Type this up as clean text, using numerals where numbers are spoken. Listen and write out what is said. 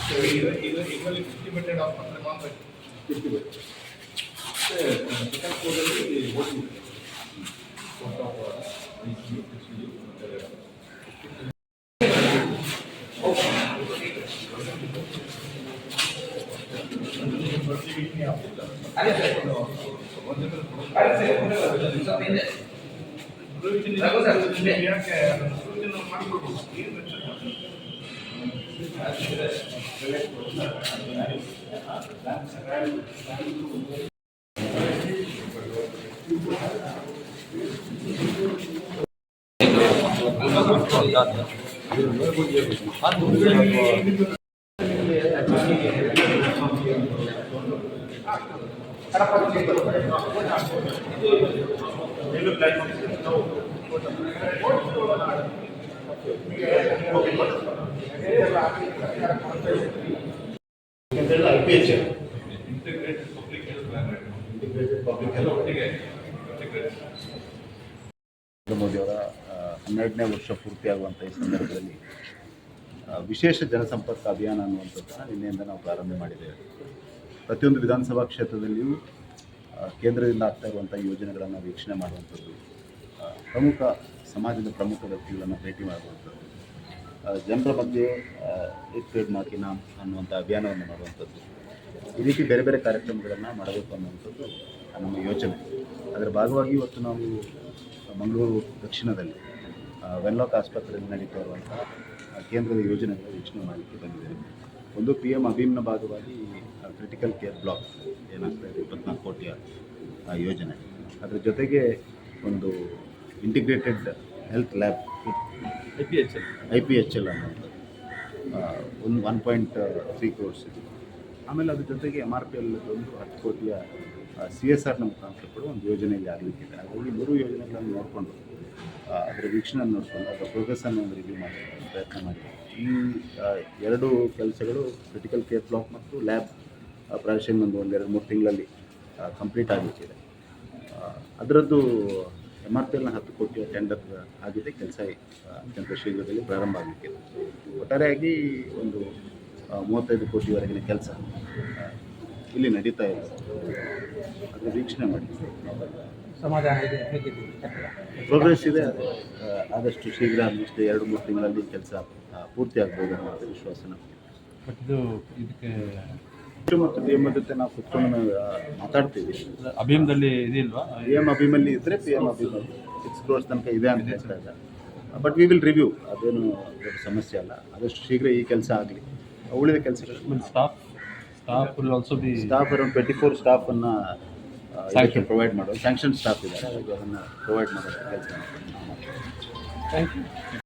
Equally 50 of ಅಂದರೆ ಮಾತ್ರ 50 ಬರುತ್ತೆ. ಸೆಕೆಂಡ್ ಫ್ಲೋರಲ್ಲಿ voting IPHL integrated public health plan integrated public health ಒಟ್ಟಿಗೆ ಮೋದಿ ಅವರ 12ನೇ ವರ್ಷ ಪೂರ್ತಿಯಾಗುವಂಥ ಈ ಸಂದರ್ಭದಲ್ಲಿ ವಿಶೇಷ ಜನಸಂಪರ್ಕ ಅಭಿಯಾನ ಅನ್ನುವಂಥದ್ದನ್ನು ನಿನ್ನೆಯಿಂದ ನಾವು ಪ್ರಾರಂಭ ಮಾಡಿದ್ದೇವೆ. ಪ್ರತಿಯೊಂದು ವಿಧಾನಸಭಾ ಕ್ಷೇತ್ರದಲ್ಲಿಯೂ ಕೇಂದ್ರದಿಂದ ಆಗ್ತಾ ಇರುವಂಥ ಯೋಜನೆಗಳನ್ನು ವೀಕ್ಷಣೆ ಮಾಡುವಂಥದ್ದು, ಪ್ರಮುಖ ಸಮಾಜದ ಪ್ರಮುಖ ವ್ಯಕ್ತಿಗಳನ್ನು ಭೇಟಿ ಮಾಡುವಂಥದ್ದು, ಜನರ ಮಧ್ಯೆ ಏಕ್ ಪೇಡ್ ಮಾ ಕಿ ನಾಮ್ ಅನ್ನುವಂಥ ಅಭಿಯಾನವನ್ನು ಮಾಡುವಂಥದ್ದು, ಈ ರೀತಿ ಬೇರೆ ಬೇರೆ ಕಾರ್ಯಕ್ರಮಗಳನ್ನು ಮಾಡಬೇಕು ಅನ್ನುವಂಥದ್ದು ನಮ್ಮ ಯೋಚನೆ. ಅದರ ಭಾಗವಾಗಿ ಇವತ್ತು ನಾವು ಮಂಗಳೂರು ದಕ್ಷಿಣದಲ್ಲಿ ವೆನ್ಲಾಕ್ ಆಸ್ಪತ್ರೆಯಲ್ಲಿ ನಡೀತಾ ಇರುವಂಥ ಕೇಂದ್ರದ ಯೋಜನೆಗಳ ವೀಕ್ಷಣೆ ಮಾಡಲಿಕ್ಕೆ ಬಂದಿದ್ದೇವೆ. ಒಂದು PM ಅಭೀಮ್ನ ಭಾಗವಾಗಿ ಕ್ರಿಟಿಕಲ್ ಕೇರ್ ಬ್ಲಾಕ್ ಏನಾಗ್ತಾ ಇದೆ 24 ಕೋಟಿಯ ಯೋಜನೆ, ಅದರ ಜೊತೆಗೆ ಒಂದು ಇಂಟಿಗ್ರೇಟೆಡ್ ಹೆಲ್ತ್ ಲ್ಯಾಬ್ IPHL ಅನ್ನುವಂಥದ್ದು ಒಂದು 1.3 crores ಇದೆ. ಆಮೇಲೆ ಅದ್ರ ಜೊತೆಗೆ MRPL ಒಂದು 10 ಕೋಟಿಯ CSRನ ಮುಖಾಂತರ ಕೂಡ ಒಂದು ಯೋಜನೆಯಲ್ಲಿ ಆಗಲಿಕ್ಕಿದೆ. ಹಾಗಾಗಿ 3 ಯೋಜನೆಗಳನ್ನು ನೋಡಿಕೊಂಡು ಅದರ ವೀಕ್ಷಣೆ ನೋಡಿಕೊಂಡು ಅದರ ಪ್ರೋಗ್ರೆಸ್ಸನ್ನು ಒಂದು ರಿವ್ಯೂ ಮಾಡಿ ಪ್ರಯತ್ನ ಮಾಡಿ ಈ 2 ಕೆಲಸಗಳು ಕ್ರಿಟಿಕಲ್ ಕೇರ್ ಬ್ಲಾಕ್ ಮತ್ತು ಲ್ಯಾಬ್ ಪ್ರಾಯಶಃ ಒಂದು 2-3 ತಿಂಗಳಲ್ಲಿ ಕಂಪ್ಲೀಟ್ ಆಗಲಿಕ್ಕಿದೆ. ಅದರದ್ದು MRPLನ 10 ಕೋಟಿಯ ಟೆಂಡರ್ ಆಗಿದೆ, ಕೆಲಸ ಅತ್ಯಂತ ಶೀಘ್ರದಲ್ಲಿ ಪ್ರಾರಂಭ ಆಗಲಿಕ್ಕಿದೆ. ಒಟ್ಟಾರೆಯಾಗಿ ಒಂದು 35 ಕೋಟಿವರೆಗಿನ ಕೆಲಸ ಇಲ್ಲಿ ನಡೀತಾ ಇದೆ. ಅದರ ವೀಕ್ಷಣೆ ಮಾಡಿ ಸಮಾಧಾನ ಇದೆ, ಪ್ರೋಗ್ರೆಸ್ ಇದೆ. ಆದಷ್ಟು ಶೀಘ್ರ ಆಲ್ಮೋಸ್ಟ್ 2-3 ತಿಂಗಳಲ್ಲಿ ಕೆಲಸ ಪೂರ್ತಿ ಆಗ್ಬೋದು ಅನ್ನೋ ವಿಶ್ವಾಸ ನಮಗೆ. ಬಟ್ ಇದು ಇದಕ್ಕೆ ಮತ್ತು PM ಜೊತೆ ನಾವು ಕುತ್ಕೊಂಡು ಮಾತಾಡ್ತೀವಿ. ಅಭೀಮ್ದಲ್ಲಿ ಇದಿಲ್ವಾ? PM ಅಭೀಮಲ್ಲಿ ಇದ್ದರೆ PM ಅಭೀಮಲ್ಲಿ 6 crores ತನಕ ಇದೆ ಅಂತ ಹೇಳ್ತಾ ಇದ್ದಾರೆ. ಬಟ್ ವಿ ವಿಲ್ ರಿವ್ಯೂ, ಅದೇನು ದೊಡ್ಡ ಸಮಸ್ಯೆ ಅಲ್ಲ. ಆದಷ್ಟು ಶೀಘ್ರ ಈ ಕೆಲಸ ಆಗಲಿ. ಉಳಿದ ಕೆಲಸಗಳು staff will also be staff around 24 ಸ್ಟಾಫನ್ನು ಪ್ರೊವೈಡ್ ಮಾಡೋದು, ಸ್ಯಾಂಕ್ಷನ್ ಸ್ಟಾಫ್ ಇದ್ದಾರೆ, ಹಾಗಾಗಿ ಅದನ್ನು ಪ್ರೊವೈಡ್ ಮಾಡೋದು ಕೆಲಸ ಮಾಡ್ತೀವಿ. Thank you.